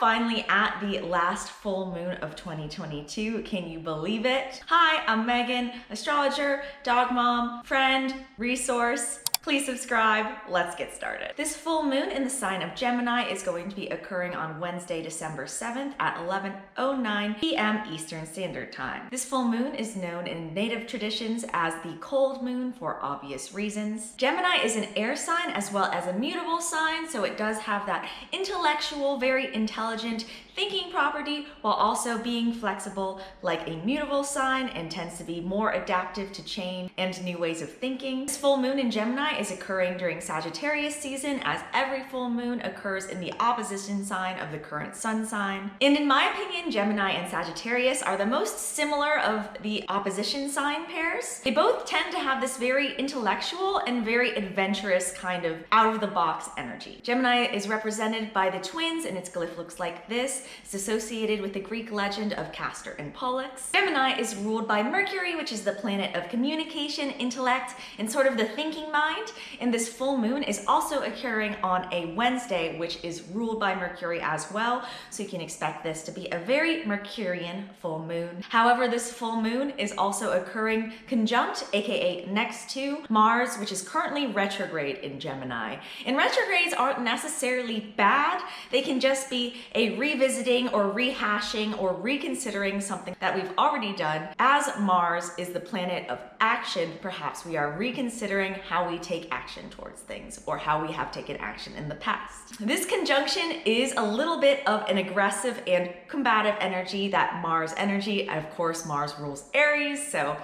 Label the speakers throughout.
Speaker 1: finally at the last full moon of 2022. Can you believe it? Hi, I'm Megan, astrologer, dog mom, friend, resource. Please subscribe. Let's get started. This full moon in the sign of Gemini is going to be occurring on Wednesday, December 7th at 11:09 p.m. Eastern Standard Time. This full moon is known in native traditions as the cold moon for obvious reasons. Gemini is an air sign as well as a mutable sign, so it does have that intellectual, very intelligent thinking property while also being flexible like a mutable sign and tends to be more adaptive to change and new ways of thinking. This full moon in Gemini is occurring during Sagittarius season, as every full moon occurs in the opposition sign of the current sun sign. And in my opinion, Gemini and Sagittarius are the most similar of the opposition sign pairs. They both tend to have this very intellectual and very adventurous kind of out-of-the-box energy. Gemini is represented by the twins, and its glyph looks like this. It's associated with the Greek legend of Castor and Pollux. Gemini is ruled by Mercury, which is the planet of communication, intellect, and sort of the thinking mind. And this full moon is also occurring on a Wednesday, which is ruled by Mercury as well. So you can expect this to be a very Mercurian full moon. However, this full moon is also occurring conjunct, aka next to Mars, which is currently retrograde in Gemini. And retrogrades aren't necessarily bad. They can just be a revisiting or rehashing or reconsidering something that we've already done. As Mars is the planet of action, perhaps we are reconsidering how we take action towards things or how we have taken action in the past. This conjunction is a little bit of an aggressive and combative energy, that Mars energy. Of course, Mars rules Aries, so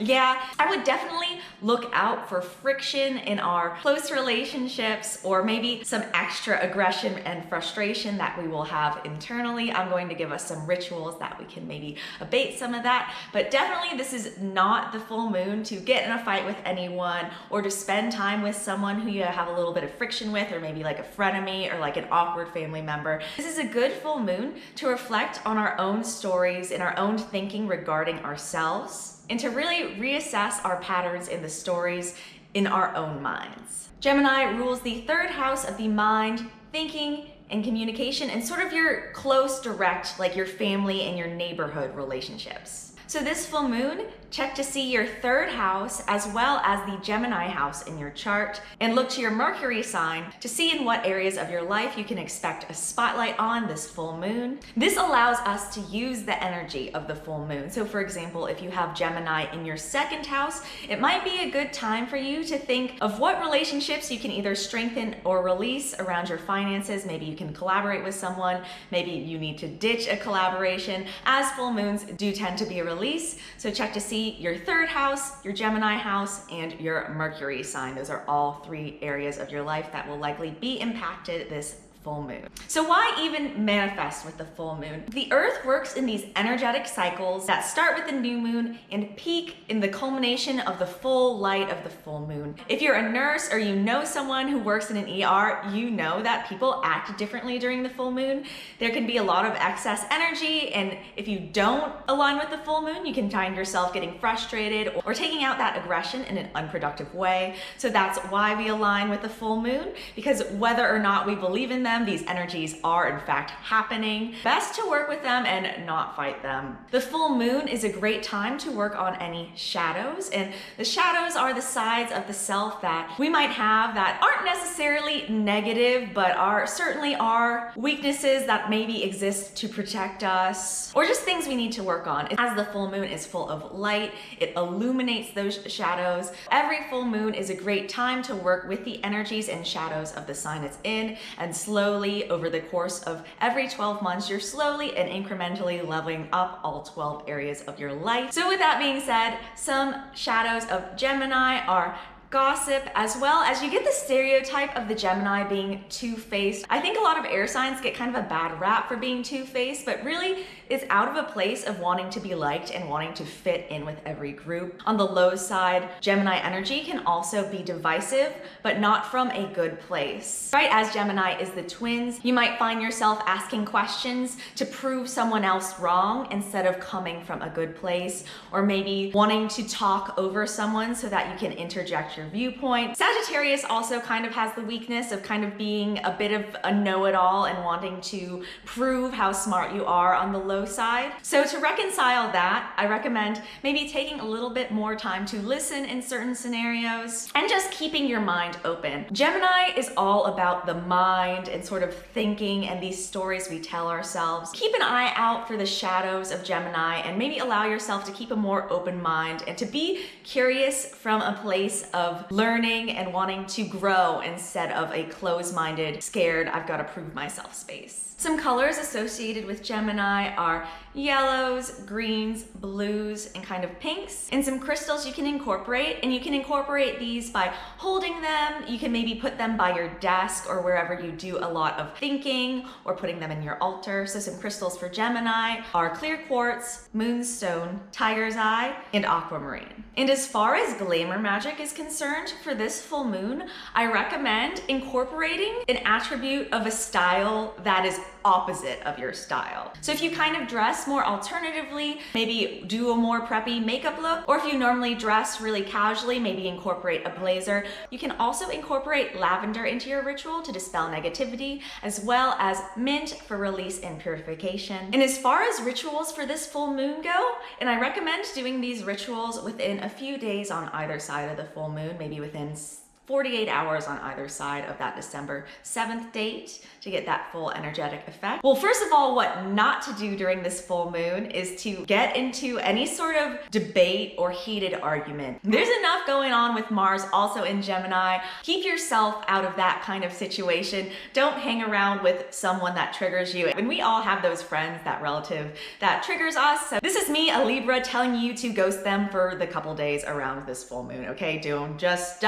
Speaker 1: yeah, I would definitely look out for friction in our close relationships, or maybe some extra aggression and frustration that we will have internally. I'm going to give us some rituals that we can maybe abate some of that, but definitely this is not the full moon to get in a fight with anyone or to spend time with someone who you have a little bit of friction with, or maybe like a frenemy or like an awkward family member. This is a good full moon to reflect on our own stories and our own thinking regarding ourselves, and to really reassess our patterns in the stories in our own minds. Gemini rules the third house of the mind, thinking, and communication, and sort of your close, direct, like your family and your neighborhood relationships. So this full moon, check to see your third house as well as the Gemini house in your chart, and look to your Mercury sign to see in what areas of your life you can expect a spotlight on this full moon. This allows us to use the energy of the full moon. So for example, if you have Gemini in your second house, it might be a good time for you to think of what relationships you can either strengthen or release around your finances. Maybe you can collaborate with someone, maybe you need to ditch a collaboration, as full moons do tend to be a release. So check to see your third house, your Gemini house, and your Mercury sign. Those are all three areas of your life that will likely be impacted this full moon. So why even manifest with the full moon? The earth works in these energetic cycles that start with the new moon and peak in the culmination of the full light of the full moon. If you're a nurse or you know someone who works in an ER, you know that people act differently during the full moon. There can be a lot of excess energy, and if you don't align with the full moon, you can find yourself getting frustrated or taking out that aggression in an unproductive way. So that's why we align with the full moon, because whether or not we believe in them, these energies are in fact happening. Best to work with them and not fight them. The full moon is a great time to work on any shadows, and the shadows are the sides of the self that we might have that aren't necessarily negative, but certainly are weaknesses that maybe exist to protect us, or just things we need to work on. As the full moon is full of light, it illuminates those shadows. Every full moon is a great time to work with the energies and shadows of the sign it's in, and slowly over the course of every 12 months, you're slowly and incrementally leveling up all 12 areas of your life. So with that being said, some shadows of Gemini are gossip, as well as you get the stereotype of the Gemini being two-faced. I think a lot of air signs get kind of a bad rap for being two-faced, but really it's out of a place of wanting to be liked and wanting to fit in with every group. On the low side, Gemini energy can also be divisive, but not from a good place. Right as Gemini is the twins, you might find yourself asking questions to prove someone else wrong instead of coming from a good place, or maybe wanting to talk over someone so that you can interject your your viewpoint. Sagittarius also kind of has the weakness of kind of being a bit of a know-it-all and wanting to prove how smart you are on the low side. So to reconcile that, I recommend maybe taking a little bit more time to listen in certain scenarios and just keeping your mind open. Gemini is all about the mind and sort of thinking and these stories we tell ourselves. Keep an eye out for the shadows of Gemini and maybe allow yourself to keep a more open mind and to be curious from a place of learning and wanting to grow instead of a closed-minded, scared, I've got to prove myself space. Some colors associated with Gemini are yellows, greens, blues, and kind of pinks. And some crystals you can incorporate, and you can incorporate these by holding them. You can maybe put them by your desk or wherever you do a lot of thinking, or putting them in your altar. So some crystals for Gemini are clear quartz, moonstone, tiger's eye, and aquamarine. And as far as glamour magic is concerned, for this full moon, I recommend incorporating an attribute of a style that is opposite of your style. So if you kind of dress more alternatively, maybe do a more preppy makeup look, or if you normally dress really casually, maybe incorporate a blazer. You can also incorporate lavender into your ritual to dispel negativity, as well as mint for release and purification. And as far as rituals for this full moon go, and I recommend doing these rituals within a few days on either side of the full moon, maybe within 48 hours on either side of that December 7th date to get that full energetic effect. Well, first of all, what not to do during this full moon is to get into any sort of debate or heated argument. There's enough going on with Mars also in Gemini. Keep yourself out of that kind of situation. Don't hang around with someone that triggers you. And we all have those friends, that relative that triggers us. So this is me, a Libra, telling you to ghost them for the couple days around this full moon, okay? Don't just,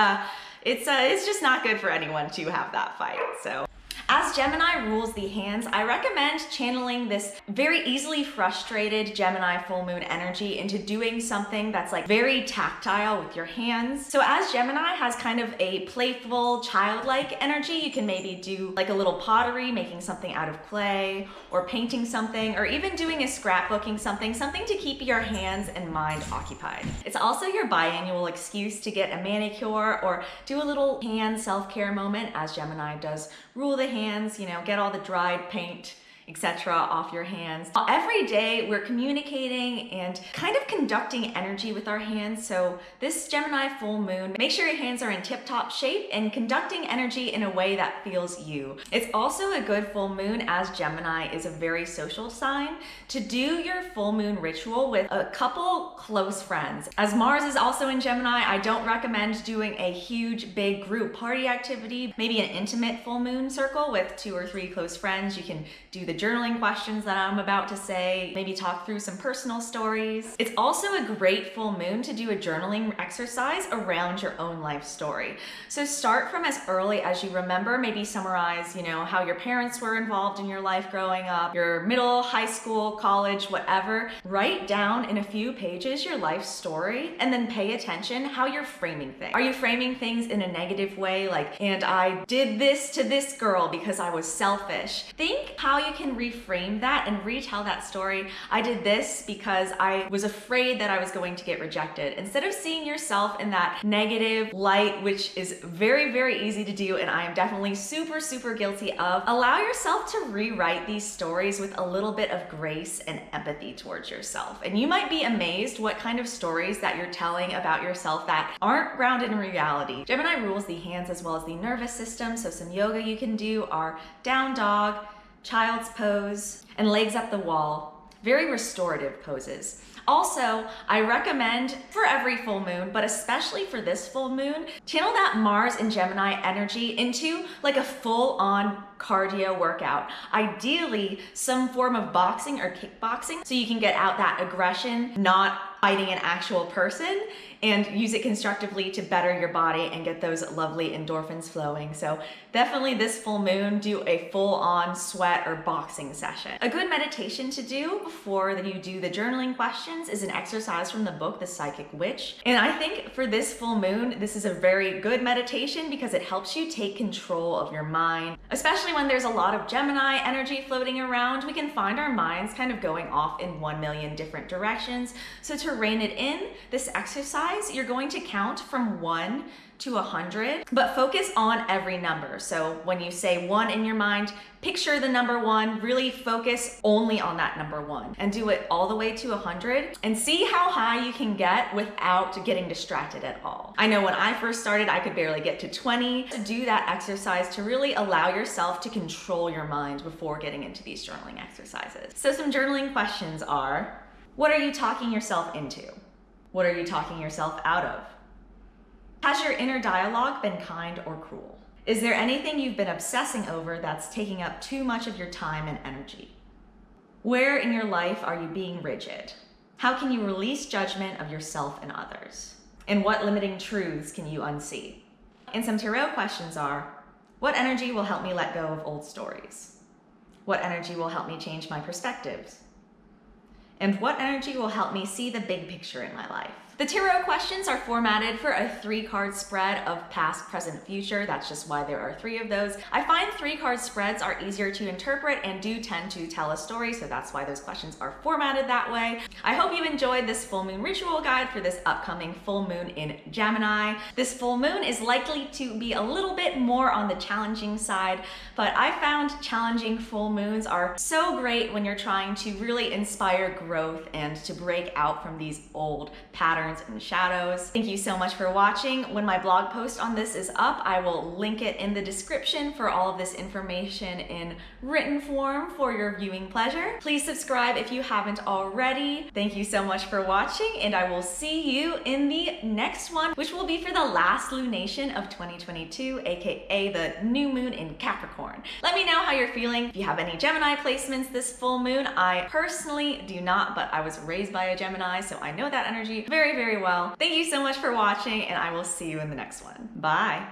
Speaker 1: it's just not good for anyone to have that fight, so. As Gemini rules the hands, I recommend channeling this very easily frustrated Gemini full moon energy into doing something that's like very tactile with your hands. So as Gemini has kind of a playful, childlike energy, you can maybe do like a little pottery, making something out of clay, or painting something, or even doing a scrapbooking something to keep your hands and mind occupied. It's also your biannual excuse to get a manicure or do a little hand self-care moment, as Gemini does rule the hands, you know, get all the dried paint, etc. off your hands. Every day we're communicating and kind of conducting energy with our hands. So this Gemini full moon, make sure your hands are in tip-top shape and conducting energy in a way that feels you. It's also a good full moon, as Gemini is a very social sign, to do your full moon ritual with a couple close friends. As Mars is also in Gemini, I don't recommend doing a huge big group party activity. Maybe an intimate full moon circle with 2 or 3 close friends. You can do the journaling questions that I'm about to say, maybe talk through some personal stories. It's also a great full moon to do a journaling exercise around your own life story. So start from as early as you remember, maybe summarize, you know, how your parents were involved in your life growing up, your middle, high school, college, whatever. Write down in a few pages your life story and then pay attention how you're framing things. Are you framing things in a negative way, like, and I did this to this girl because I was selfish? Think how you can reframe that and retell that story. I did this because I was afraid that I was going to get rejected. Instead of seeing yourself in that negative light, which is very, very easy to do, and I am definitely super, super guilty of, allow yourself to rewrite these stories with a little bit of grace and empathy towards yourself. And you might be amazed what kind of stories that you're telling about yourself that aren't grounded in reality. Gemini rules the hands as well as the nervous system, so some yoga you can do are down dog, child's pose, and legs up the wall. Very restorative poses. Also, I recommend for every full moon, but especially for this full moon, channel that Mars and Gemini energy into like a full-on cardio workout. Ideally, some form of boxing or kickboxing, so you can get out that aggression, not fighting an actual person, and use it constructively to better your body and get those lovely endorphins flowing. So definitely this full moon, do a full-on sweat or boxing session. A good meditation to do before you do the journaling questions is an exercise from the book, The Psychic Witch. And I think for this full moon, this is a very good meditation because it helps you take control of your mind. Especially when there's a lot of Gemini energy floating around, we can find our minds kind of going off in 1 million different directions. So to rein it in, this exercise, you're going to count from 1 to 100, but focus on every number. So when you say 1 in your mind, picture the number 1, really focus only on that number 1 and do it all the way to 100 and see how high you can get without getting distracted at all. I know when I first started, I could barely get to 20. To do that exercise to really allow yourself to control your mind before getting into these journaling exercises. So some journaling questions are, what are you talking yourself into? What are you talking yourself out of? Has your inner dialogue been kind or cruel? Is there anything you've been obsessing over that's taking up too much of your time and energy? Where in your life are you being rigid? How can you release judgment of yourself and others? And what limiting truths can you unsee? And some tarot questions are, what energy will help me let go of old stories? What energy will help me change my perspectives? And what energy will help me see the big picture in my life? The tarot questions are formatted for a 3-card spread of past, present, future. That's just why there are 3 of those. I find 3-card spreads are easier to interpret and do tend to tell a story, so that's why those questions are formatted that way. I hope you enjoyed this full moon ritual guide for this upcoming full moon in Gemini. This full moon is likely to be a little bit more on the challenging side, but I found challenging full moons are so great when you're trying to really inspire growth and to break out from these old patterns and shadows. Thank you so much for watching. When my blog post on this is up, I will link it in the description for all of this information in written form for your viewing pleasure. Please subscribe if you haven't already. Thank you so much for watching, and I will see you in the next one, which will be for the last lunation of 2022, aka the new moon in Capricorn. Let me know how you're feeling. If you have any Gemini placements this full moon, I personally do not, but I was raised by a Gemini, so I know that energy very well. Thank you so much for watching, and I will see you in the next one. Bye.